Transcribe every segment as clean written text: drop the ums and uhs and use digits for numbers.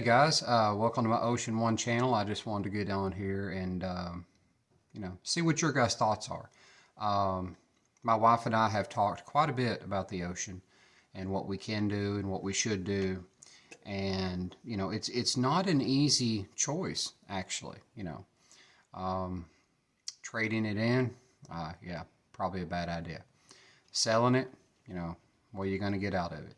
guys, welcome to my Ocean One channel. I just wanted to get on here and see what your guys' thoughts are. My wife and I have talked quite a bit about the ocean and what we can do and what we should do. And it's not an easy choice, actually. Trading it in, yeah, probably a bad idea. Selling it, what are you going to get out of it?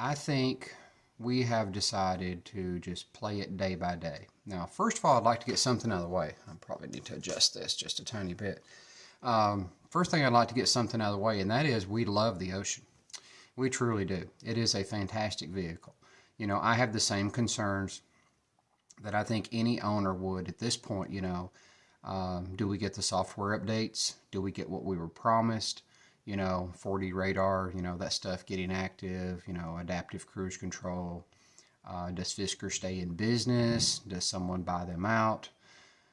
I think we have decided to just play it day by day. Now, first of all, I'd like to get something out of the way. I probably need to adjust this just a tiny bit. First thing I'd like to get something out of the way, and that is we love the ocean. We truly do. It is a fantastic vehicle. I have the same concerns that I think any owner would at this point. Do we get the software updates? Do we get what we were promised? 4D radar, that stuff getting active, adaptive cruise control. Does Fisker stay in business? Does someone buy them out?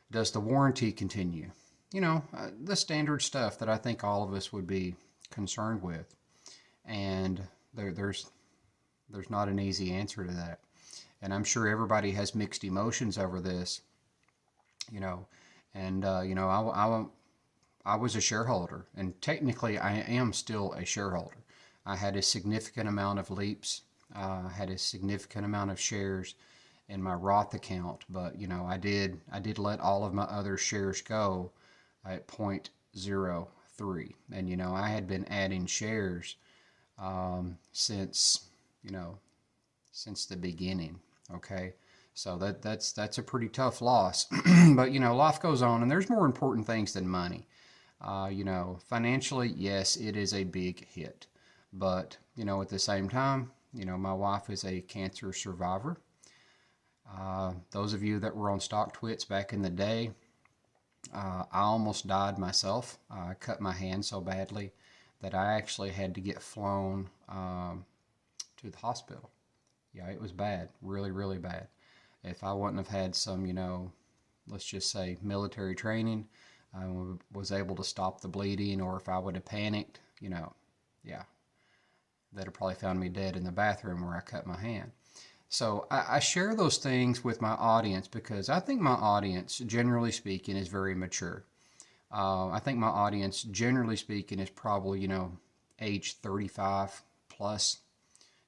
Does the warranty continue? The standard stuff that I think all of us would be concerned with. And there's not an easy answer to that. And I'm sure everybody has mixed emotions over this, I was a shareholder, and technically I am still a shareholder. I had a significant amount of leaps, had a significant amount of shares in my Roth account, but I did let all of my other shares go at 0.03, and I had been adding shares since the beginning. Okay, so that's a pretty tough loss, but life goes on, and there's more important things than money. Financially, yes, it is a big hit, but, at the same time, my wife is a cancer survivor. Those of you that were on Stock Twits back in the day, I almost died myself. I cut my hand so badly that I actually had to get flown to the hospital. Yeah, it was bad, really, really bad. If I wouldn't have had some, let's just say military training, I was able to stop the bleeding, or if I would have panicked, yeah, they'd have probably found me dead in the bathroom where I cut my hand. So I share those things with my audience because I think my audience, generally speaking, is very mature. I think my audience, generally speaking, is probably, age 35 plus,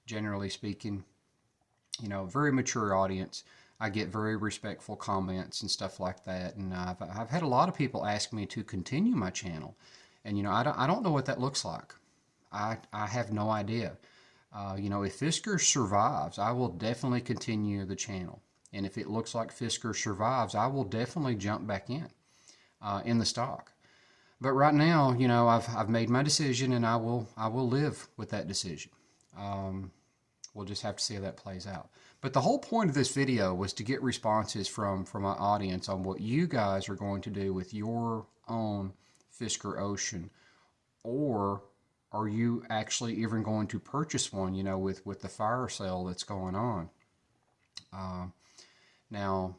generally speaking. Very mature audience. I get very respectful comments and stuff like that, and I've had a lot of people ask me to continue my channel, and I don't know what that looks like. I have no idea. If Fisker survives, I will definitely continue the channel, and if it looks like Fisker survives, I will definitely jump back in the stock. But right now, I've made my decision, and I will live with that decision. We'll just have to see how that plays out. But the whole point of this video was to get responses from my audience on what you guys are going to do with your own Fisker Ocean. Or are you actually even going to purchase one, with the fire sale that's going on? Now,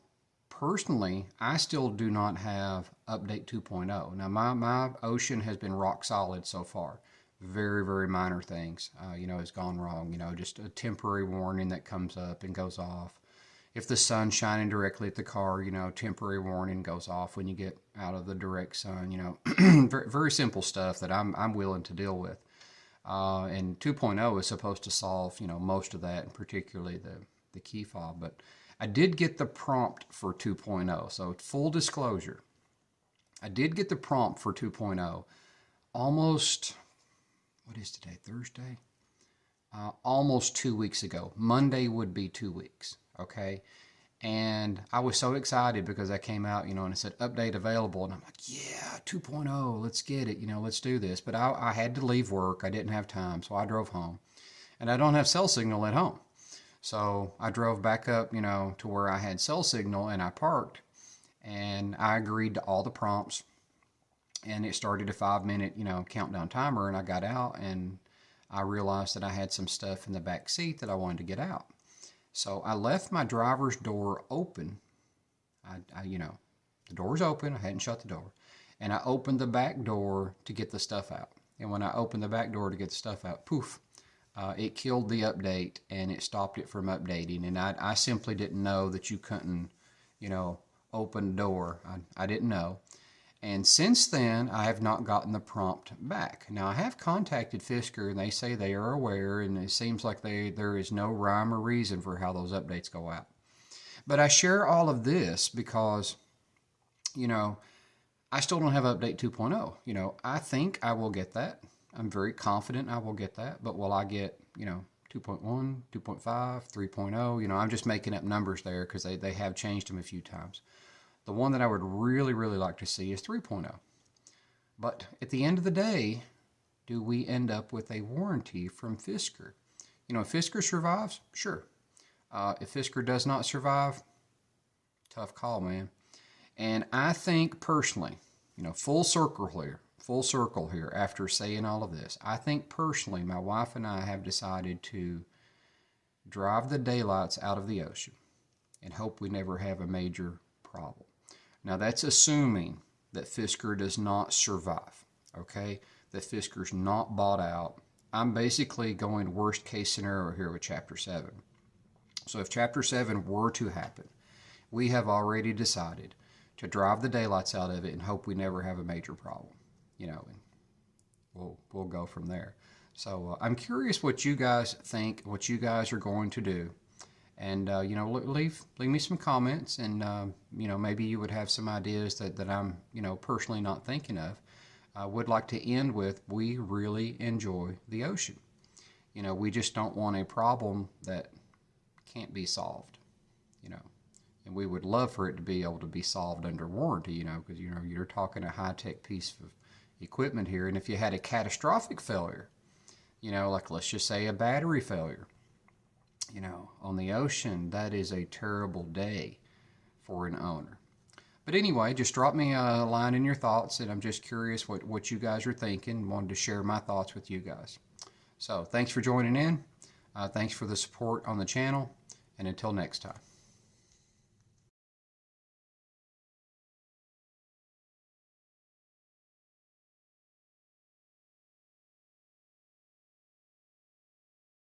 personally, I still do not have update 2.0. Now, my Ocean has been rock solid so far. Very, very minor things, has gone wrong, just a temporary warning that comes up and goes off. If the sun's shining directly at the car, temporary warning goes off when you get out of the direct sun, very, very simple stuff that I'm willing to deal with. And 2.0 is supposed to solve, most of that, and particularly the key fob. But I did get the prompt for 2.0, so full disclosure, I did get the prompt for 2.0 almost... What is today? Thursday? Almost 2 weeks ago. Monday would be 2 weeks. Okay. And I was so excited because I came out, and it said update available. And I'm like, yeah, 2.0, let's get it. Let's do this. But I had to leave work. I didn't have time. So I drove home. And I don't have cell signal at home. So I drove back up, to where I had cell signal, and I parked. And I agreed to all the prompts. And it started a 5-minute, countdown timer, and I got out, and I realized that I had some stuff in the back seat that I wanted to get out. So I left my driver's door open. The door's open. I hadn't shut the door. And I opened the back door to get the stuff out. And when I opened the back door to get the stuff out, poof, it killed the update and it stopped it from updating. And I simply didn't know that you couldn't, open the door. I didn't know. And since then, I have not gotten the prompt back. Now, I have contacted Fisker, and they say they are aware, and it seems like there is no rhyme or reason for how those updates go out. But I share all of this because, I still don't have update 2.0. I think I will get that. I'm very confident I will get that. But will I get, 2.1, 2.5, 3.0? I'm just making up numbers there because they have changed them a few times. The one that I would really, really like to see is 3.0. But at the end of the day, do we end up with a warranty from Fisker? If Fisker survives, sure. If Fisker does not survive, tough call, man. And I think personally, full circle here after saying all of this, I think personally my wife and I have decided to drive the daylights out of the Ocean and hope we never have a major problem. Now, that's assuming that Fisker does not survive, okay? That Fisker's not bought out. I'm basically going worst case scenario here with Chapter 7. So if Chapter 7 were to happen, we have already decided to drive the daylights out of it and hope we never have a major problem, and we'll go from there. So I'm curious what you guys think, what you guys are going to do. And, leave me some comments, and, maybe you would have some ideas that I'm, personally not thinking of. I would like to end with, we really enjoy the Ocean. We just don't want a problem that can't be solved, and we would love for it to be able to be solved under warranty, because, you're talking a high-tech piece of equipment here. And if you had a catastrophic failure, like let's just say a battery failure, on the Ocean, that is a terrible day for an owner. But anyway, just drop me a line in your thoughts, and I'm just curious what you guys are thinking. Wanted to share my thoughts with you guys. So thanks for joining in. Thanks for the support on the channel, and until next time.